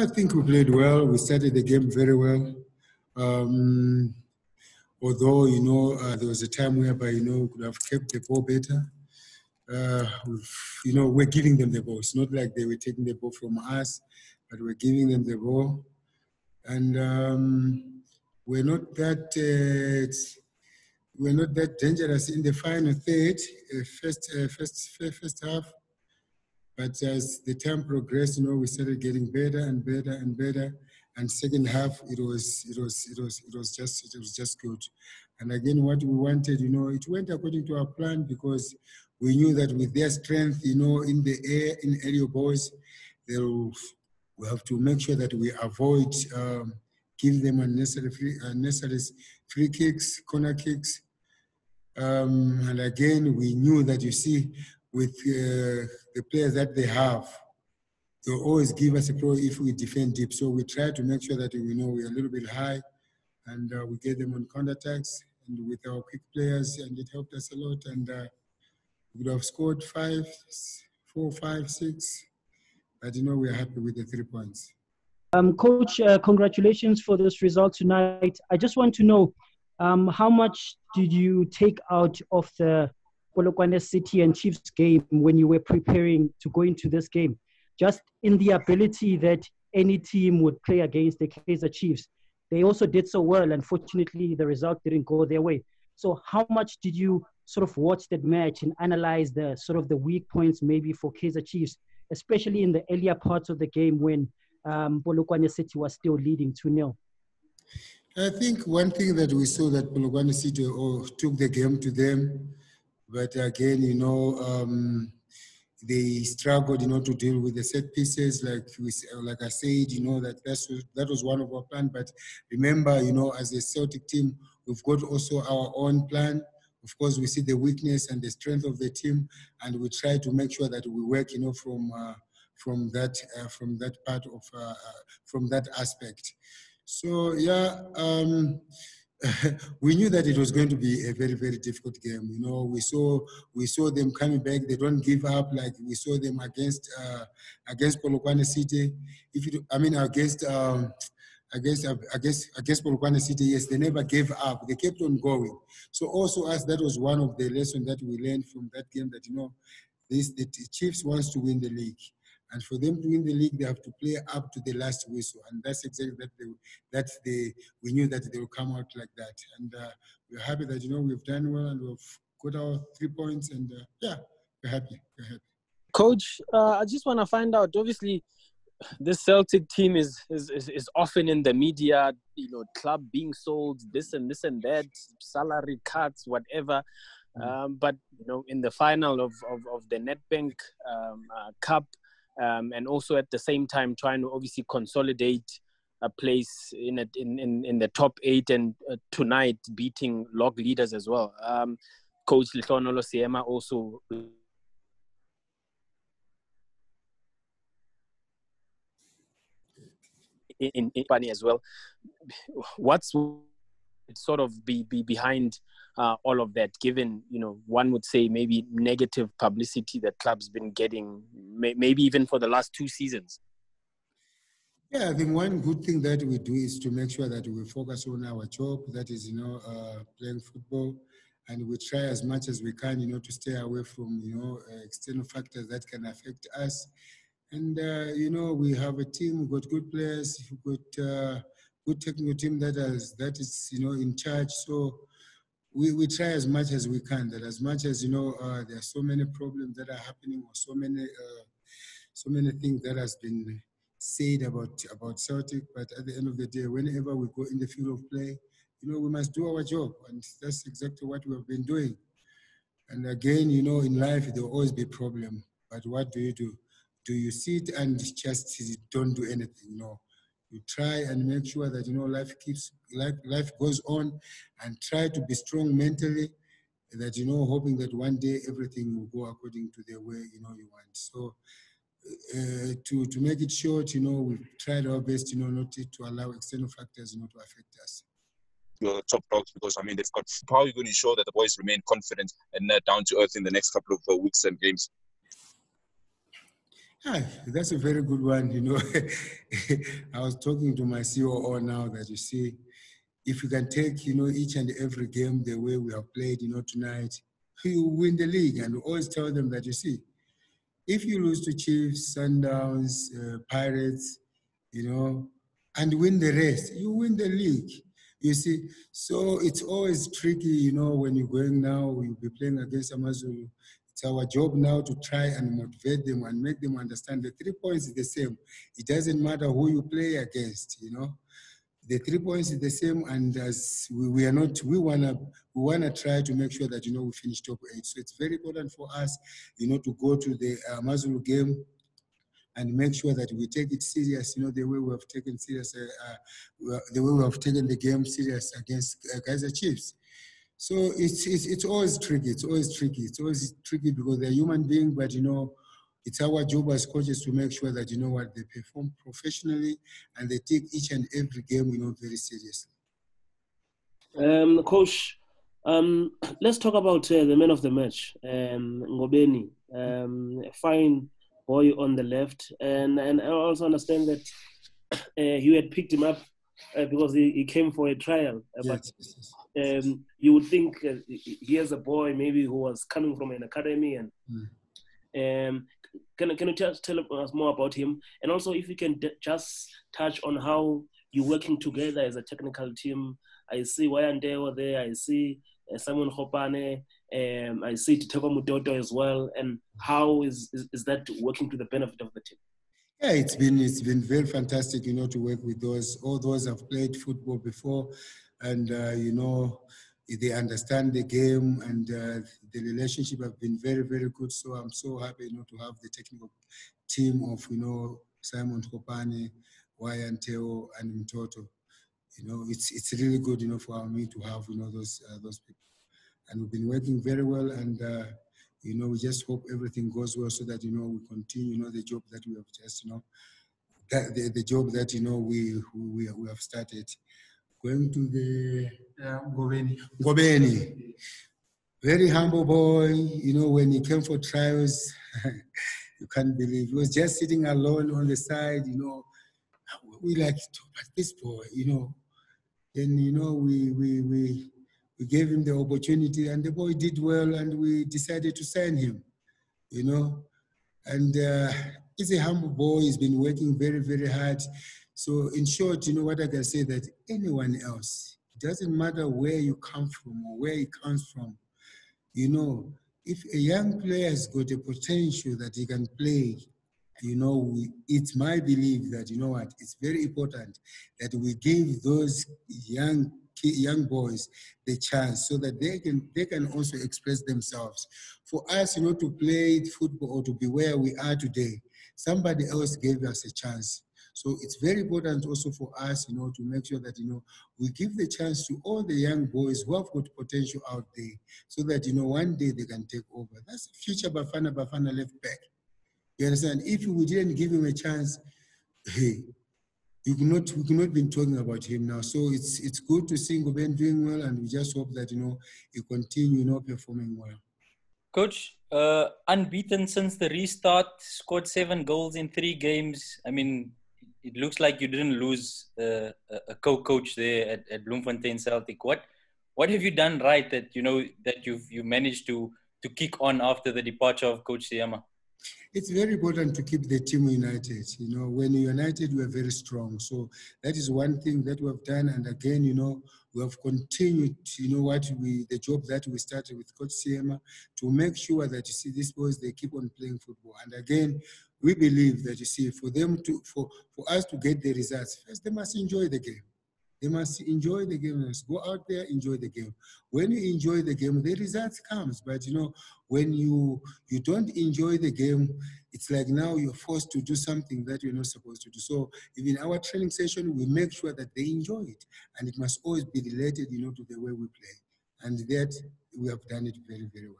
I think we played well. We started the game very well. Although, there was a time whereby, we could have kept the ball better. We're giving them the ball. It's not like they were taking the ball from us, but we're giving them the ball. And we're not that dangerous in the final third, first half. But as the time progressed, we started getting better and better and better. And second half, it was just good. And again, what we wanted, it went according to our plan, because we knew that with their strength, in the air, in aerial balls, we have to make sure that we avoid giving them unnecessary free kicks, corner kicks. And again, we knew that, with the players that they have, they'll always give us a pro if we defend deep. So we try to make sure that we're a little bit high, and we get them on counterattacks, and with our quick players, and it helped us a lot. And we would have scored 4, 5, 6, but we're happy with the 3 points. Coach, congratulations for this result tonight. I just want to know, how much did you take out of the Polokwane City and Chiefs game when you were preparing to go into this game? Just in the ability that any team would play against the Kaizer Chiefs. They also did so well. Unfortunately, the result didn't go their way. So how much did you sort of watch that match and analyze the sort of the weak points maybe for Kaizer Chiefs, especially in the earlier parts of the game when Polokwane City was still leading 2-0? I think one thing that we saw, that Polokwane City took the game to them, but again, they struggled, to deal with the set pieces. Like I said, that was one of our plans. But remember, as a Celtic team, we've got also our own plan. Of course, we see the weakness and the strength of the team, and we try to make sure that we work, from that aspect. So yeah, we knew that it was going to be a very, very difficult game. We saw them coming back. They don't give up like we saw them against Polokwane City. Against Polokwane City, yes, they never gave up. They kept on going. So also that was one of the lessons that we learned from that game, that the Chiefs wants to win the league. And for them to win the league, they have to play up to the last whistle. And that's exactly we knew that they will come out like that. And we're happy that, we've done well, and we've got our 3 points. And we're happy. Coach, I just want to find out, obviously, this Celtic team is often in the media, club being sold, this and that, salary cuts, whatever. But, in the final of the Nedbank Cup, and also at the same time trying to obviously consolidate a place in the top 8, and tonight beating log leaders as well. Coach Lihonolo Siema also in Pani as well. What's sort of be behind all of that, given, one would say maybe negative publicity that club's been getting, maybe even for the last 2 seasons? Yeah, I think one good thing that we do is to make sure that we focus on our job, that is, playing football, and we try as much as we can, to stay away from, external factors that can affect us. And, we have a team, we've got good players, we've got good technical team that is, in charge. So we try as much as we can, that as much as, there are so many problems that are happening, or so many things that has been said about Celtic, but at the end of the day, whenever we go in the field of play, we must do our job, and that's exactly what we have been doing. And again, in life, there will always be a problem, but what do? Do you sit and just don't do anything? You try and make sure that, life goes on, and try to be strong mentally, that, hoping that one day everything will go according to the way, you want. So to make it short, we've tried our best, not to allow external factors, to affect us. Your top dogs, because they've got. How are you going to ensure that the boys remain confident and down to earth in the next couple of weeks and games? Ah, that's a very good one. I was talking to my COO now that you see, if you can take, each and every game the way we have played, tonight, you win the league. And we always tell them that you see, if you lose to Chiefs, Sundowns, Pirates, and win the rest, you win the league. You see, so it's always tricky, when you're going now, you'll be playing against Amazulu. It's our job now to try and motivate them and make them understand the 3 points is the same. It doesn't matter who you play against, The 3 points is the same, and as we are not, we wanna try to make sure that we finish top 8. So it's very important for us, to go to the Amazulu game and make sure that we take it serious, the way we have taken serious, the way we have taken the game serious against Kaizer Chiefs. So it's always tricky. It's always tricky. It's always tricky because they're human beings, but it's our job as coaches to make sure that they perform professionally and they take each and every game very seriously. Coach, let's talk about the man of the match, Ngobeni. Fine boy on the left, and I also understand that you had picked him up because he came for a trial. But you would think here's a boy maybe who was coming from an academy, and can you just tell us more about him? And also, if you can just touch on how you're working together as a technical team. I see Wayandeo there. I see Simon Hopane. I see Titeko Mutoto as well. And how is that working to the benefit of the team? Yeah, it's been very fantastic, to work with all those have played football before, and they understand the game, and the relationship have been very, very good. So I'm so happy, to have the technical team of Simon Hopane, Wayanteo, and Mtoto. It's really good, for me to have those people, and we've been working very well, and we just hope everything goes well so that we continue the job that we have just the job that we have started. Going to the Ngobeni, very humble boy. When he came for trials, you can't believe he was just sitting alone on the side. We like but this boy, Then we gave him the opportunity, and the boy did well, and we decided to sign him. And he's a humble boy. He's been working very, very hard. So in short, what I can say, that anyone else, it doesn't matter where you come from or where he comes from, if a young player has got a potential that he can play, it's my belief that, it's very important that we give those young boys the chance so that they can also express themselves. For us, to play football or to be where we are today, somebody else gave us a chance. So it's very important also for us, to make sure that, we give the chance to all the young boys who have got potential out there so that, one day they can take over. That's the future Bafana left back. You understand? If we didn't give him a chance, hey, we could not be talking about him now. So it's good to see Ngobeni doing well, and we just hope that he continue performing well. Coach, unbeaten since the restart, scored 7 goals in 3 games. I mean, it looks like you didn't lose a co-coach there at Bloemfontein Celtic. What have you done right that that you managed to kick on after the departure of Coach Siyama? It's very important to keep the team united. When you're united, we are very strong. So that is one thing that we have done. And again, we have continued, the job that we started with Coach Siyama to make sure that, these boys, they keep on playing football. And again, we believe that, for us to get the results, first they must enjoy the game. They must enjoy the game. They must go out there, enjoy the game. When you enjoy the game, the results comes. But when you don't enjoy the game, it's like now you're forced to do something that you're not supposed to do. So in our training session, we make sure that they enjoy it, and it must always be related, to the way we play. And that we have done it very, very well.